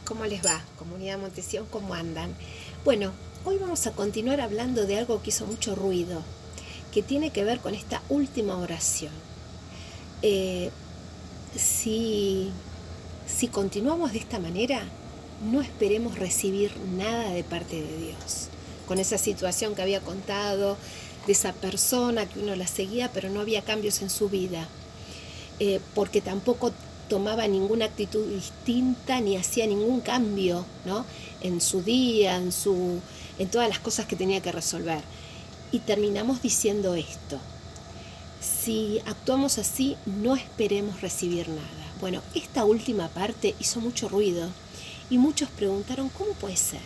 ¿Cómo les va, comunidad Montesión? ¿Cómo andan? Bueno, hoy vamos a continuar hablando de algo que hizo mucho ruido, que tiene que ver con esta última oración. Si continuamos de esta manera, no esperemos recibir nada de parte de Dios. Con esa situación que había contado, de esa persona que uno la seguía, pero no había cambios en su vida, porque tampoco tomaba ninguna actitud distinta ni hacía ningún cambio, ¿no?, en su día, en todas las cosas que tenía que resolver. Y terminamos diciendo esto: si actuamos así, no esperemos recibir nada. Bueno, esta última parte hizo mucho ruido y muchos preguntaron, ¿cómo puede ser?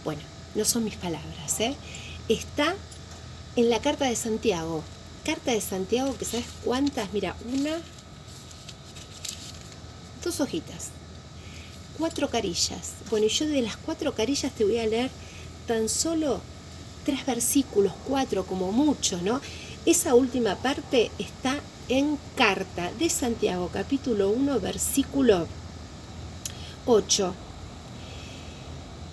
Bueno, no son mis palabras, está en la carta de Santiago. Carta de Santiago, que ¿sabes cuántas? Mira, 2 hojitas, 4 carillas. Bueno, y yo de las 4 carillas te voy a leer tan solo 3 versículos, 4 como mucho, ¿no? Esa última parte está en Carta de Santiago, capítulo 1, versículo 8.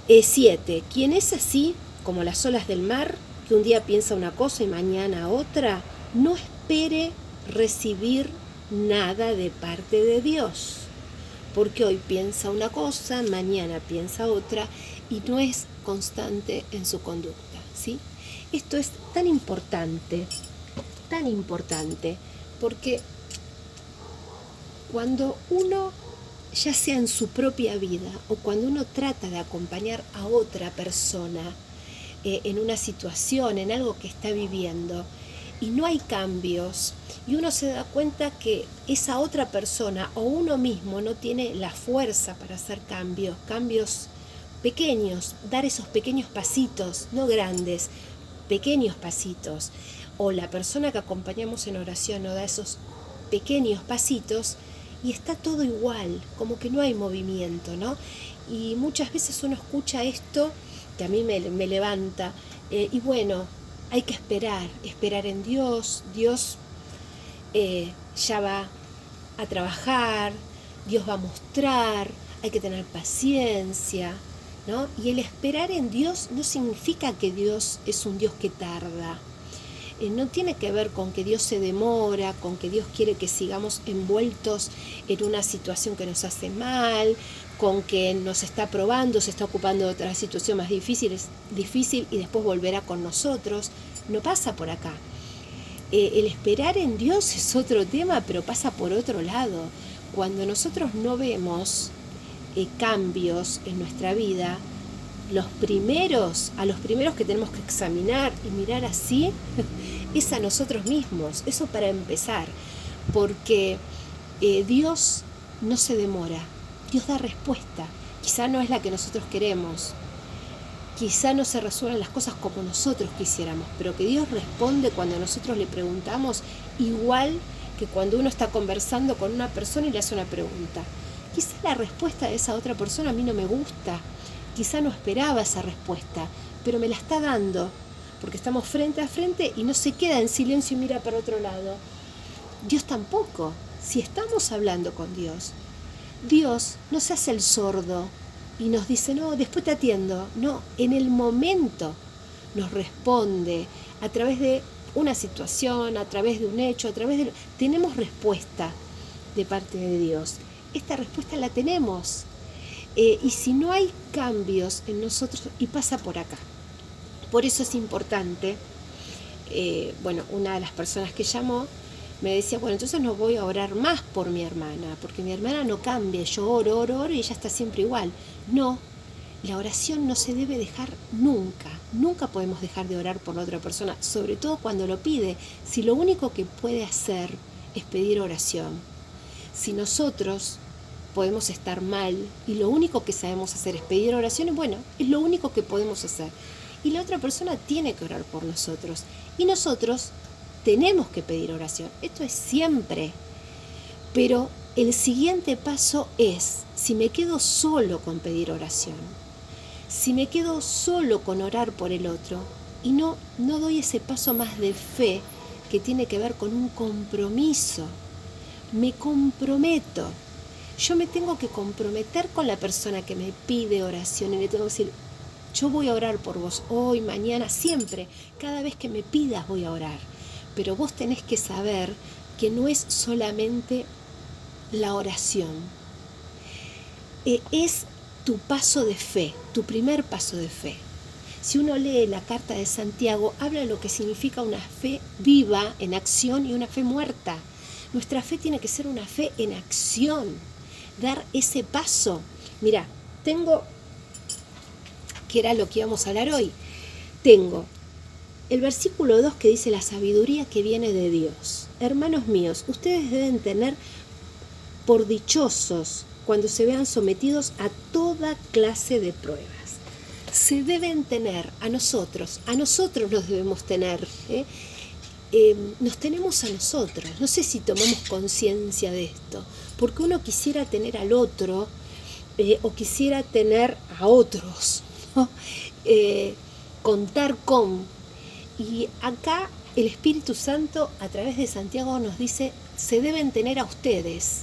7. Quien es así, como las olas del mar, que un día piensa una cosa y mañana otra, no espere recibir nada de parte de Dios. Porque hoy piensa una cosa, mañana piensa otra, y no es constante en su conducta, ¿sí? Esto es tan importante, porque cuando uno, ya sea en su propia vida, o cuando uno trata de acompañar a otra persona en una situación, en algo que está viviendo, y no hay cambios, y uno se da cuenta que esa otra persona o uno mismo no tiene la fuerza para hacer cambios pequeños, dar esos pequeños pasitos, no grandes, pequeños pasitos, o la persona que acompañamos en oración no da esos pequeños pasitos, y está todo igual, como que no hay movimiento, ¿no? Y muchas veces uno escucha esto que a mí me levanta, y bueno, hay que esperar en Dios. Dios ya va a trabajar, Dios va a mostrar, hay que tener paciencia, ¿no? Y el esperar en Dios no significa que Dios es un Dios que tarda. No tiene que ver con que Dios se demora, con que Dios quiere que sigamos envueltos en una situación que nos hace mal, con que nos está probando, se está ocupando de otra situación más difícil y después volverá con nosotros. No pasa por acá. El esperar en Dios es otro tema, pero pasa por otro lado. Cuando nosotros no vemos cambios en nuestra vida, a los primeros que tenemos que examinar y mirar así es a nosotros mismos. Eso para empezar, porque Dios no se demora, Dios da respuesta. Quizá no es la que nosotros queremos, quizá no se resuelvan las cosas como nosotros quisiéramos, pero que Dios responde cuando nosotros le preguntamos, igual que cuando uno está conversando con una persona y le hace una pregunta. Quizá la respuesta de esa otra persona a mí no me gusta, quizá no esperaba esa respuesta, pero me la está dando, porque estamos frente a frente y no se queda en silencio y mira para otro lado. Dios tampoco. Si estamos hablando con Dios, Dios no se hace el sordo y nos dice, no, después te atiendo. No, en el momento nos responde a través de una situación, a través de un hecho, tenemos respuesta de parte de Dios. Esta respuesta la tenemos. Y si no hay cambios en nosotros, y pasa por acá. Por eso es importante, una de las personas que llamó me decía, bueno, entonces no voy a orar más por mi hermana, porque mi hermana no cambia, yo oro y ella está siempre igual. No, la oración no se debe dejar nunca podemos dejar de orar por la otra persona, sobre todo cuando lo pide, si lo único que puede hacer es pedir oración. Si nosotros podemos estar mal y lo único que sabemos hacer es pedir oraciones, bueno, es lo único que podemos hacer. Y la otra persona tiene que orar por nosotros. Y nosotros tenemos que pedir oración. Esto es siempre. Pero el siguiente paso es, si me quedo solo con pedir oración, si me quedo solo con orar por el otro y no doy ese paso más de fe que tiene que ver con un compromiso, me comprometo. yo me tengo que comprometer con la persona que me pide oración y le tengo que decir, yo voy a orar por vos hoy, mañana, siempre, cada vez que me pidas voy a orar. Pero vos tenés que saber que no es solamente la oración, es tu paso de fe, tu primer paso de fe. Si uno lee la carta de Santiago, habla de lo que significa una fe viva en acción y una fe muerta. Nuestra fe tiene que ser una fe en acción, dar ese paso. Mira, tengo, que era lo que íbamos a hablar hoy, tengo el versículo 2 que dice la sabiduría que viene de Dios. Hermanos míos, ustedes deben tener por dichosos cuando se vean sometidos a toda clase de pruebas. Se deben tener a nosotros nos debemos tener, nos tenemos a nosotros. No sé si tomamos conciencia de esto, porque uno quisiera tener al otro o quisiera tener a otros, ¿no? Contar con. Y acá el Espíritu Santo a través de Santiago nos dice, se deben tener a ustedes.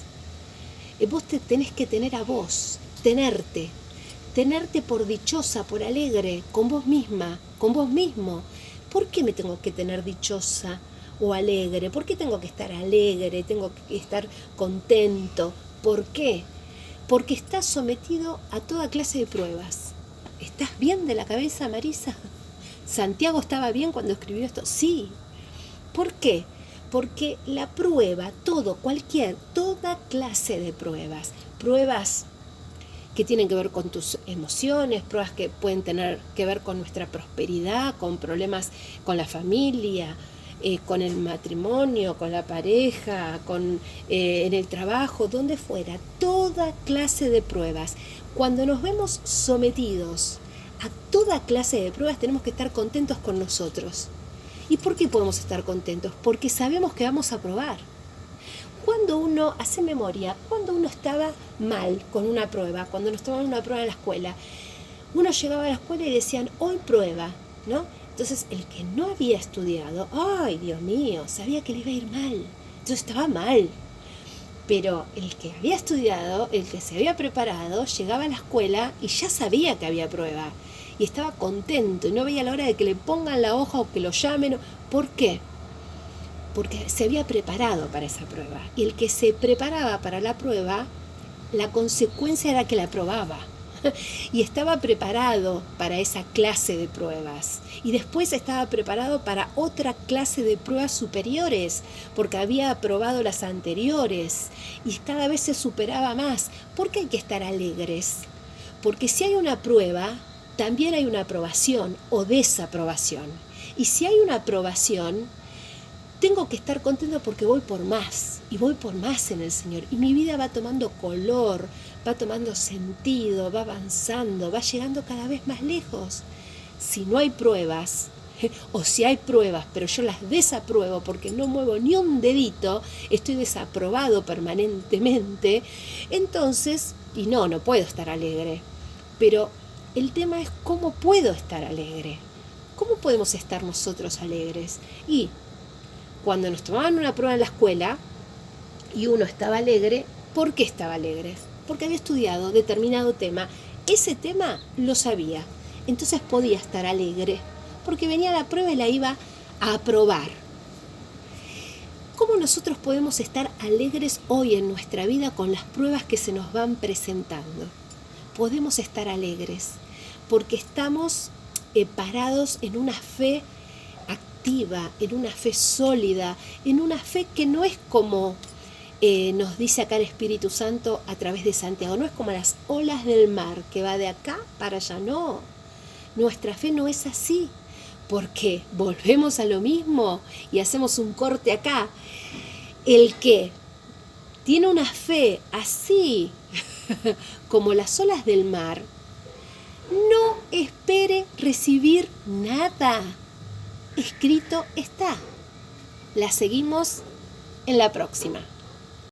Vos te tenés que tener a vos, tenerte por dichosa, por alegre, con vos misma, con vos mismo. ¿Por qué me tengo que tener dichosa o alegre? ¿Por qué tengo que estar alegre? ¿Tengo que estar contento? ¿Por qué? Porque estás sometido a toda clase de pruebas. ¿Estás bien de la cabeza, Marisa? ¿Santiago estaba bien cuando escribió esto? Sí. ¿Por qué? Porque la prueba, toda clase de pruebas que tienen que ver con tus emociones, pruebas que pueden tener que ver con nuestra prosperidad, con problemas con la familia, con el matrimonio, con la pareja, en el trabajo, donde fuera, toda clase de pruebas. Cuando nos vemos sometidos a toda clase de pruebas, tenemos que estar contentos con nosotros. ¿Y por qué podemos estar contentos? Porque sabemos que vamos a probar. Cuando uno hace memoria, cuando uno estaba mal con una prueba, cuando nos tomaban una prueba en la escuela, uno llegaba a la escuela y decían, hoy prueba, ¿no? Entonces el que no había estudiado, ¡ay, Dios mío!, sabía que le iba a ir mal, entonces estaba mal. Pero el que había estudiado, el que se había preparado, llegaba a la escuela y ya sabía que había prueba. Y estaba contento y no veía la hora de que le pongan la hoja o que lo llamen. ¿Por qué? Porque se había preparado para esa prueba. Y el que se preparaba para la prueba, la consecuencia era que la aprobaba. Y estaba preparado para esa clase de pruebas. Y después estaba preparado para otra clase de pruebas superiores, porque había aprobado las anteriores. Y cada vez se superaba más. ¿Por qué hay que estar alegres? Porque si hay una prueba, también hay una aprobación o desaprobación. Y si hay una aprobación, tengo que estar contento porque voy por más. Y voy por más en el Señor. Y mi vida va tomando color, va tomando sentido, va avanzando, va llegando cada vez más lejos. Si no hay pruebas, o si hay pruebas, pero yo las desapruebo porque no muevo ni un dedito, estoy desaprobado permanentemente, entonces, y no puedo estar alegre. Pero el tema es cómo puedo estar alegre. ¿Cómo podemos estar nosotros alegres? Y cuando nos tomaban una prueba en la escuela y uno estaba alegre, ¿por qué estaba alegre? Porque había estudiado determinado tema. Ese tema lo sabía. Entonces podía estar alegre, porque venía la prueba y la iba a aprobar. ¿Cómo nosotros podemos estar alegres hoy en nuestra vida con las pruebas que se nos van presentando? Podemos estar alegres porque estamos parados en una fe activa, en una fe sólida, en una fe que no es como nos dice acá el Espíritu Santo a través de Santiago, no es como las olas del mar que va de acá para allá, no. Nuestra fe no es así, porque volvemos a lo mismo y hacemos un corte acá. El que tiene una fe así como las olas del mar, no espere recibir nada. Escrito está. La seguimos en la próxima.